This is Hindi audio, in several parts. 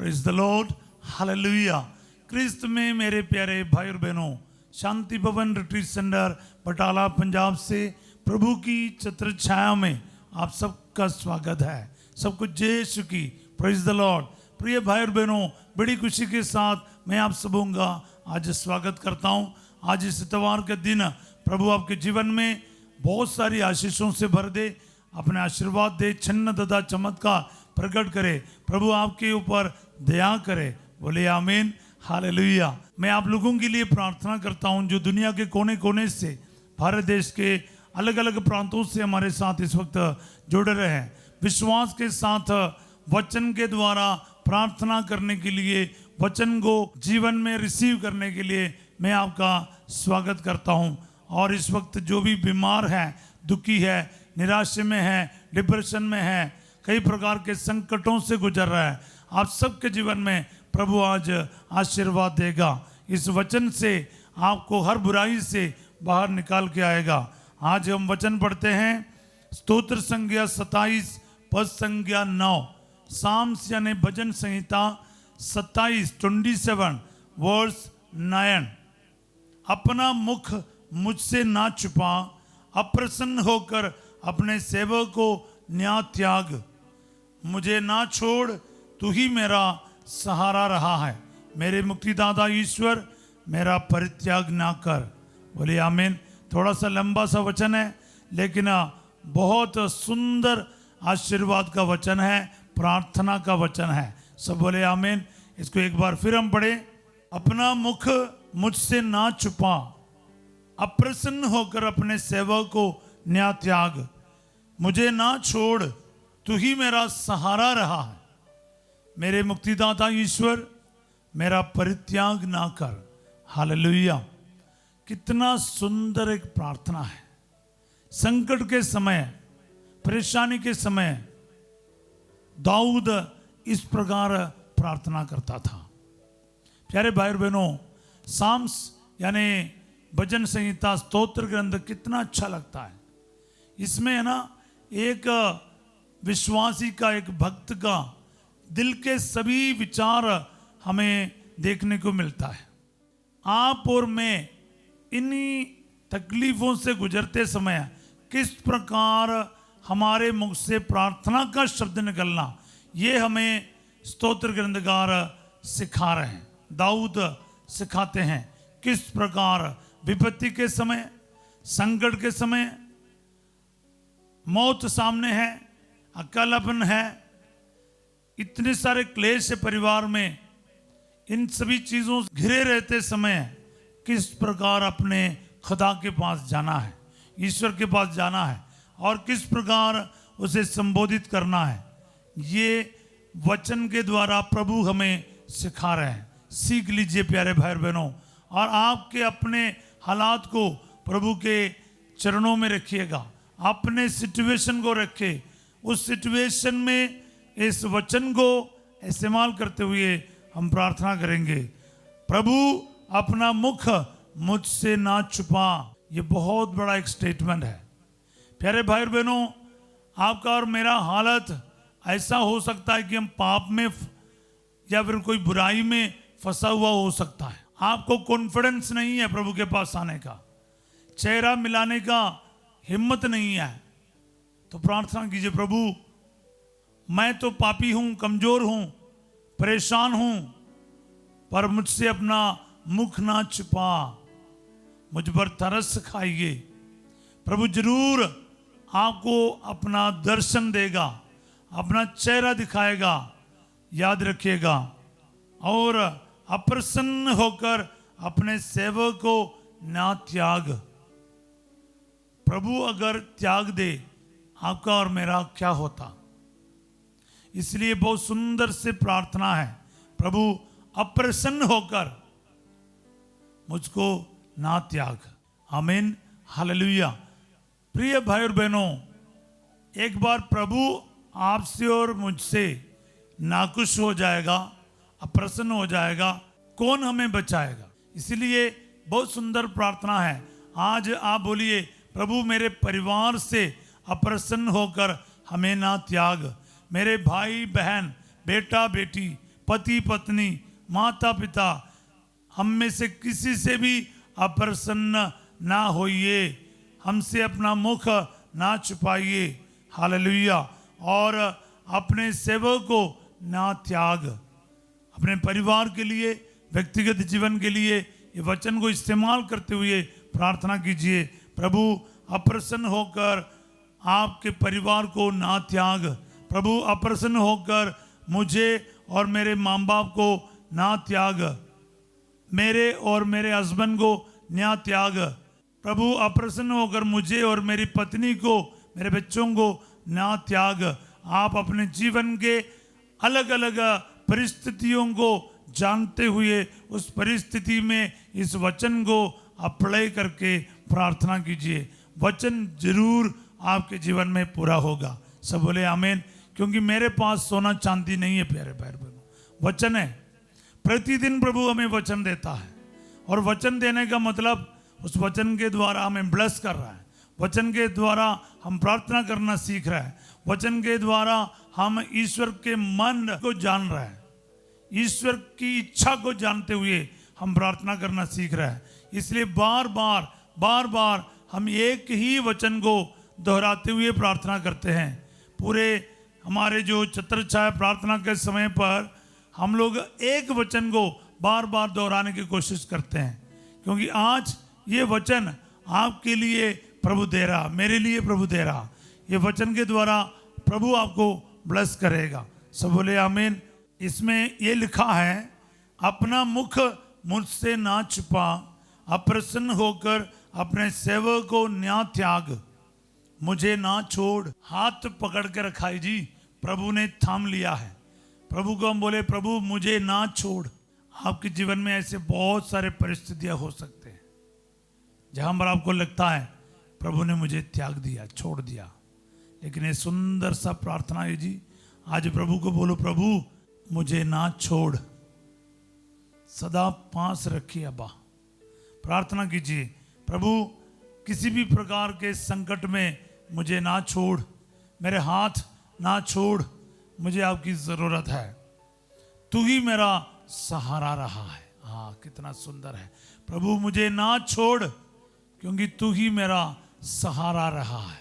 Praise the Lord, hallelujah. Christ में मेरे प्यारे भाई और बहनों, शांति भवन रिट्रीट सेंटर बटाला पंजाब से प्रभु की छत्र छाया में आप सबका स्वागत है। सब कुछ यीशु की, प्रेज द लॉर्ड। प्रिय भाई और बहनों, बड़ी खुशी के साथ मैं आप सबों का आज स्वागत करता हूं। आज इस इतवार के दिन प्रभु आपके जीवन में बहुत सारी आशीषों से भर दे, अपने आशीर्वाद दे, छन्न तथा चमत्कार प्रकट करे, प्रभु आपके ऊपर दया करे। बोले आमीन, हालेलुया। मैं आप लोगों के लिए प्रार्थना करता हूं जो दुनिया के कोने कोने से, भारत देश के अलग अलग प्रांतों से हमारे साथ इस वक्त जुड़ रहे हैं। विश्वास के साथ वचन के द्वारा प्रार्थना करने के लिए, वचन को जीवन में रिसीव करने के लिए मैं आपका स्वागत करता हूं। और इस वक्त जो भी बीमार है, दुखी है, निराशा में है, डिप्रेशन में है, कई प्रकार के संकटों से गुजर रहा है, आप सबके जीवन में प्रभु आज आशीर्वाद देगा। इस वचन से आपको हर बुराई से बाहर निकाल के आएगा। आज हम वचन पढ़ते हैं स्तोत्र संज्ञा 27 पद संज्ञा 9, साम्स यानी भजन संहिता 27 वर्स 9। अपना मुख मुझसे ना छुपा, अप्रसन्न होकर अपने सेवक को न्याय त्याग। मुझे ना छोड़, तू ही मेरा सहारा रहा है। मेरे मुक्तिदाता ईश्वर, मेरा परित्याग ना कर। बोले आमीन। थोड़ा सा लंबा सा वचन है, लेकिन बहुत सुंदर आशीर्वाद का वचन है, प्रार्थना का वचन है। सब बोले आमीन। इसको एक बार फिर हम पढ़े। अपना मुख मुझसे ना छुपा, अप्रसन्न होकर अपने सेवक को न्याय त्याग। मुझे ना छोड़, तू ही मेरा सहारा रहा है। मेरे मुक्तिदाता ईश्वर, मेरा परित्याग ना कर। हालेलुया। कितना सुंदर एक प्रार्थना है। संकट के समय, परेशानी के समय दाऊद इस प्रकार प्रार्थना करता था। प्यारे भाई और बहनों, साम्स यानी भजन संहिता, स्तोत्र ग्रंथ कितना अच्छा लगता है। इसमें है ना, एक विश्वासी का, एक भक्त का दिल के सभी विचार हमें देखने को मिलता है। आप और मैं इन्हीं तकलीफों से गुजरते समय किस प्रकार हमारे मुख से प्रार्थना का शब्द निकलना, ये हमें स्तोत्र ग्रंथकार सिखा रहे हैं। दाऊद सिखाते हैं किस प्रकार विपत्ति के समय, संकट के समय, मौत सामने है, अकेलापन है, इतने सारे क्लेश है परिवार में, इन सभी चीज़ों से घिरे रहते समय किस प्रकार अपने खुदा के पास जाना है, ईश्वर के पास जाना है और किस प्रकार उसे संबोधित करना है, ये वचन के द्वारा प्रभु हमें सिखा रहे हैं। सीख लीजिए प्यारे भाई बहनों, और आपके अपने हालात को प्रभु के चरणों में रखिएगा। अपने सिचुएशन को रखे, उस सिचुएशन में इस वचन को इस्तेमाल करते हुए हम प्रार्थना करेंगे। प्रभु अपना मुख मुझसे ना छुपा। ये बहुत बड़ा एक स्टेटमेंट है। प्यारे भाई और बहनों, आपका और मेरा हालत ऐसा हो सकता है कि हम पाप में या फिर कोई बुराई में फंसा हुआ हो सकता है। आपको कॉन्फिडेंस नहीं है प्रभु के पास आने का, चेहरा मिलाने का हिम्मत नहीं है, तो प्रार्थना कीजिए, प्रभु मैं तो पापी हूं, कमजोर हूं, परेशान हूं, पर मुझसे अपना मुख ना छुपा, मुझ पर तरस खाइए। प्रभु जरूर आपको अपना दर्शन देगा, अपना चेहरा दिखाएगा, याद रखिएगा। और अप्रसन्न होकर अपने सेवक को ना त्याग। प्रभु अगर त्याग दे, आपका और मेरा क्या होता। इसलिए बहुत सुंदर से प्रार्थना है, प्रभु अप्रसन्न होकर मुझको ना त्याग। आमीन, हालेलुया। प्रिय भाई और बहनों, एक बार प्रभु आपसे और मुझसे नाखुश हो जाएगा, अप्रसन्न हो जाएगा, कौन हमें बचाएगा। इसलिए बहुत सुंदर प्रार्थना है। आज आप बोलिए, प्रभु मेरे परिवार से अप्रसन्न होकर हमें ना त्याग। मेरे भाई बहन, बेटा बेटी, पति पत्नी, माता पिता, हम में से किसी से भी अप्रसन्न ना होइए, हमसे अपना मुख ना छुपाइए। हालेलुया। और अपने सेवक को ना त्याग। अपने परिवार के लिए, व्यक्तिगत जीवन के लिए ये वचन को इस्तेमाल करते हुए प्रार्थना कीजिए, प्रभु अप्रसन्न होकर आपके परिवार को ना त्याग। प्रभु अप्रसन्न होकर मुझे और मेरे माँ बाप को ना त्याग, मेरे और मेरे हस्बैंड को ना त्याग। प्रभु अप्रसन्न होकर मुझे और मेरी पत्नी को, मेरे बच्चों को ना त्याग। आप अपने जीवन के अलग अलग परिस्थितियों को जानते हुए उस परिस्थिति में इस वचन को अप्लाई करके प्रार्थना कीजिए। वचन जरूर आपके जीवन में पूरा होगा। सब बोले आमीन। क्योंकि मेरे पास सोना चांदी नहीं है प्यारे भाई बहनों, वचन है। प्रतिदिन प्रभु हमें वचन देता है, और वचन देने का मतलब उस वचन के द्वारा हमें ब्लेस कर रहा है, वचन के द्वारा हम प्रार्थना करना सीख रहे हैं, वचन के द्वारा हम ईश्वर के मन को जान रहे हैं, ईश्वर की इच्छा को जानते हुए हम प्रार्थना करना सीख रहे हैं। इसलिए बार बार हम एक ही वचन को दोहराते हुए प्रार्थना करते हैं। पूरे हमारे जो छत्र छाया प्रार्थना के समय पर हम लोग एक वचन को बार बार दोहराने की कोशिश करते हैं, क्योंकि आज ये वचन आपके लिए प्रभु दे रहा, मेरे लिए प्रभु दे रहा। ये वचन के द्वारा प्रभु आपको ब्लेस करेगा। सब बोले आमीन। इसमें ये लिखा है, अपना मुख मुझसे ना छुपा, अप्रसन्न होकर अपने सेवक को ना त्याग, मुझे ना छोड़। हाथ पकड़ के रखा है जी, प्रभु ने थाम लिया है। प्रभु को हम बोले, प्रभु मुझे ना छोड़। आपके जीवन में ऐसे बहुत सारे परिस्थितियां हो सकते हैं जहां पर आपको लगता है प्रभु ने मुझे त्याग दिया, छोड़ दिया, लेकिन ये सुंदर सा प्रार्थना है जी। आज प्रभु को बोलो, प्रभु मुझे ना छोड़, सदा पास रखिए अब्बा। प्रार्थना कीजिए, प्रभु किसी भी प्रकार के संकट में मुझे ना छोड़, मेरे हाथ ना छोड़, मुझे आपकी ज़रूरत है। तू ही मेरा सहारा रहा है। हाँ, कितना सुंदर है। प्रभु मुझे ना छोड़, क्योंकि तू ही मेरा सहारा रहा है।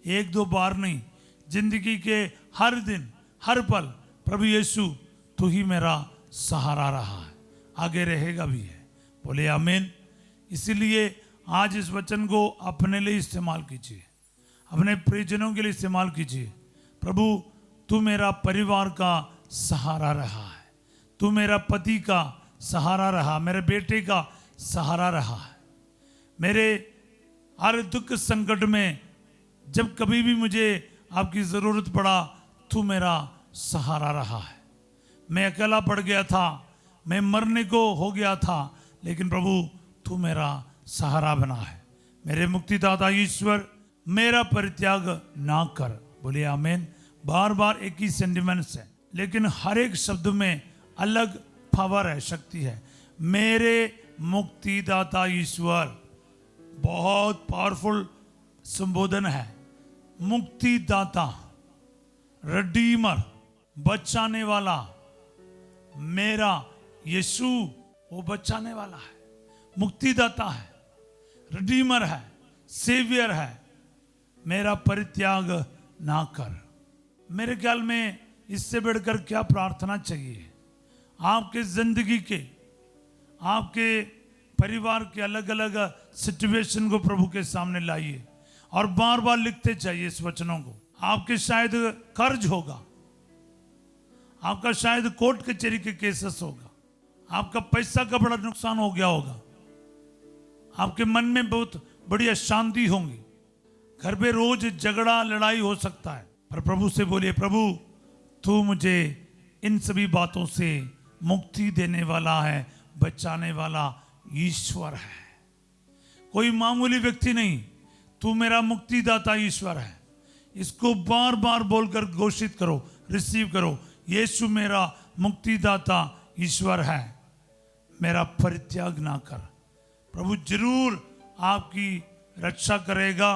एक दो बार नहीं, जिंदगी के हर दिन हर पल प्रभु यीशु तू ही मेरा सहारा रहा है, आगे रहेगा भी है। बोले आमीन। इसीलिए आज इस वचन को अपने लिए इस्तेमाल कीजिए, अपने प्रियजनों के लिए इस्तेमाल कीजिए। प्रभु तू मेरा परिवार का सहारा रहा है, तू मेरा पति का सहारा रहा, मेरे बेटे का सहारा रहा है। मेरे हर दुख संकट में जब कभी भी मुझे आपकी ज़रूरत पड़ा, तू मेरा सहारा रहा है। मैं अकेला पड़ गया था, मैं मरने को हो गया था, लेकिन प्रभु तू मेरा सहारा बना है। मेरे मुक्तिदाता ईश्वर, मेरा परित्याग ना कर। बोलिए आमीन। बार बार एक ही सेंटिमेंट्स है, लेकिन हर एक शब्द में अलग पावर है, शक्ति है। मेरे मुक्तिदाता ईश्वर, बहुत पावरफुल संबोधन है। मुक्तिदाता, रिडीमर, बचाने वाला, मेरा यीशु वो बचाने वाला है, मुक्तिदाता है, रिडीमर है, सेवियर है। मेरा परित्याग ना कर। मेरे ख्याल में इससे बढ़कर क्या प्रार्थना चाहिए? आपके जिंदगी के, आपके परिवार के अलग अलग सिचुएशन को प्रभु के सामने लाइए और बार बार लिखते चाहिए इस वचनों को। आपके शायद कर्ज होगा, आपका शायद कोर्ट कचहरी के केसेस होगा, आपका पैसा का बड़ा नुकसान हो गया होगा, आपके मन में बहुत बड़ी अशांति होंगी, घर पे रोज झगड़ा लड़ाई हो सकता है। पर प्रभु से बोलिए, प्रभु तू मुझे इन सभी बातों से मुक्ति देने वाला है, बचाने वाला ईश्वर है। कोई मामूली व्यक्ति नहीं, तू मेरा मुक्तिदाता ईश्वर है। इसको बार बार बोलकर घोषित करो, रिसीव करो। यीशु मेरा मुक्तिदाता ईश्वर है, मेरा परित्याग ना कर। प्रभु जरूर आपकी रक्षा करेगा,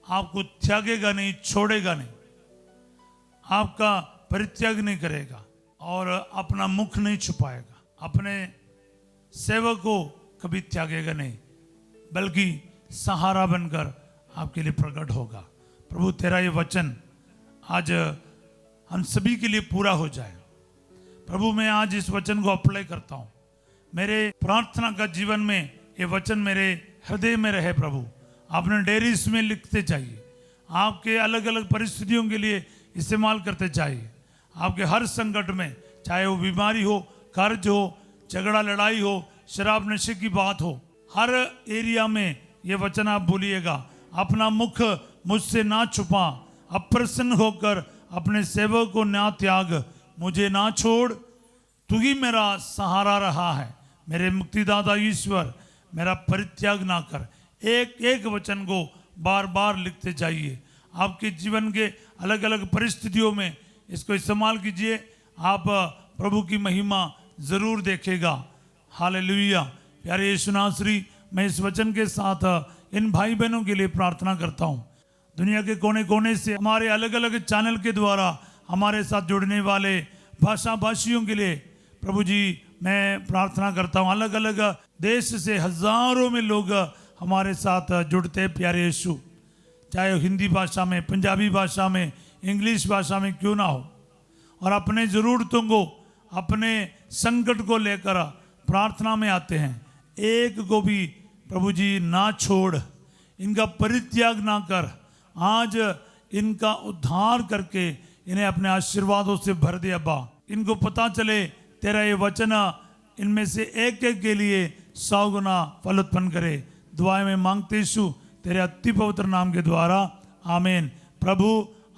आपको त्यागेगा नहीं, छोड़ेगा नहीं, आपका परित्याग नहीं करेगा। और अपना मुख नहीं छुपाएगा, अपने सेवक को कभी त्यागेगा नहीं, बल्कि सहारा बनकर आपके लिए प्रकट होगा। प्रभु तेरा ये वचन आज हम सभी के लिए पूरा हो जाए। प्रभु मैं आज इस वचन को अप्लाई करता हूँ, मेरे प्रार्थना का जीवन में ये वचन मेरे हृदय में रहे। प्रभु आपने डेयरीज में लिखते चाहिए, आपके अलग अलग परिस्थितियों के लिए इस्तेमाल करते चाहिए। आपके हर संकट में, चाहे वो बीमारी हो, कर्ज हो, झगड़ा लड़ाई हो, शराब नशे की बात हो, हर एरिया में ये वचन आप बोलिएगा। अपना मुख मुझसे ना छुपा, अप्रसन्न होकर अपने सेवक को ना त्याग, मुझे ना छोड़, तू ही मेरा सहारा रहा है। मेरे मुक्तिदाता ईश्वर, मेरा परित्याग ना कर। एक एक वचन को बार बार लिखते जाइए। आपके जीवन के अलग अलग परिस्थितियों में इसको इस्तेमाल कीजिए, आप प्रभु की महिमा जरूर देखेगा। हालेलुया। प्यारे यीशु नासरी, मैं इस वचन के साथ इन भाई बहनों के लिए प्रार्थना करता हूँ। दुनिया के कोने कोने से हमारे अलग अलग चैनल के द्वारा हमारे साथ जुड़ने वाले भाषा भाषियों के लिए प्रभु जी मैं प्रार्थना करता हूँ। अलग अलग देश से हजारों में लोग हमारे साथ जुड़ते हैं। प्यारे यीशु, चाहे हिंदी भाषा में, पंजाबी भाषा में, इंग्लिश भाषा में क्यों ना हो, और अपने ज़रूरतों को, अपने संकट को लेकर प्रार्थना में आते हैं। एक को भी प्रभु जी ना छोड़, इनका परित्याग ना कर। आज इनका उद्धार करके इन्हें अपने आशीर्वादों से भर दे अब्बा। इनको पता चले तेरा ये वचन इनमें से एक एक के लिए 100 गुना फल उत्पन्न करे। दुआएं में मांगते यीशु तेरे अति पवित्र नाम के द्वारा, आमीन। प्रभु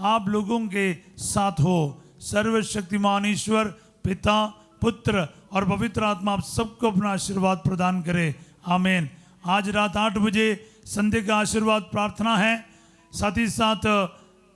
आप लोगों के साथ हो। सर्वशक्तिमान ईश्वर पिता, पुत्र और पवित्र आत्मा आप सबको अपना आशीर्वाद प्रदान करे, आमीन। आज रात 8 बजे संध्या का आशीर्वाद प्रार्थना है, साथ ही साथ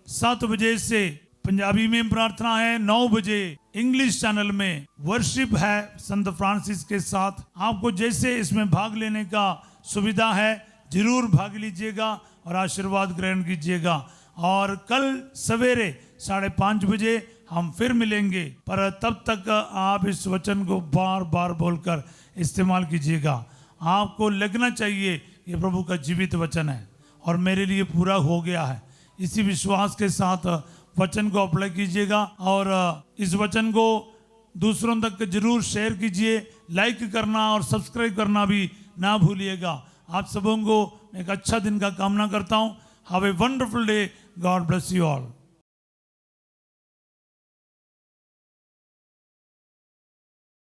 7 बजे से पंजाबी में प्रार्थना है, 9 बजे इंग्लिश चैनल में वर्शिप है संत फ्रांसिस के साथ। आपको जैसे इसमें भाग लेने का सुविधा है जरूर भाग लीजिएगा और आशीर्वाद ग्रहण कीजिएगा। और कल सवेरे 5:30 बजे हम फिर मिलेंगे, पर तब तक आप इस वचन को बार बार बोलकर इस्तेमाल कीजिएगा। आपको लगना चाहिए ये प्रभु का जीवित वचन है और मेरे लिए पूरा हो गया है। इसी विश्वास के साथ वचन को अप्लाई कीजिएगा और इस वचन को दूसरों तक जरूर शेयर कीजिए। लाइक करना और सब्सक्राइब करना भी ना भूलिएगा। आप सबों को एक अच्छा दिन का कामना करता हूँ। Have a wonderful day. God bless you all.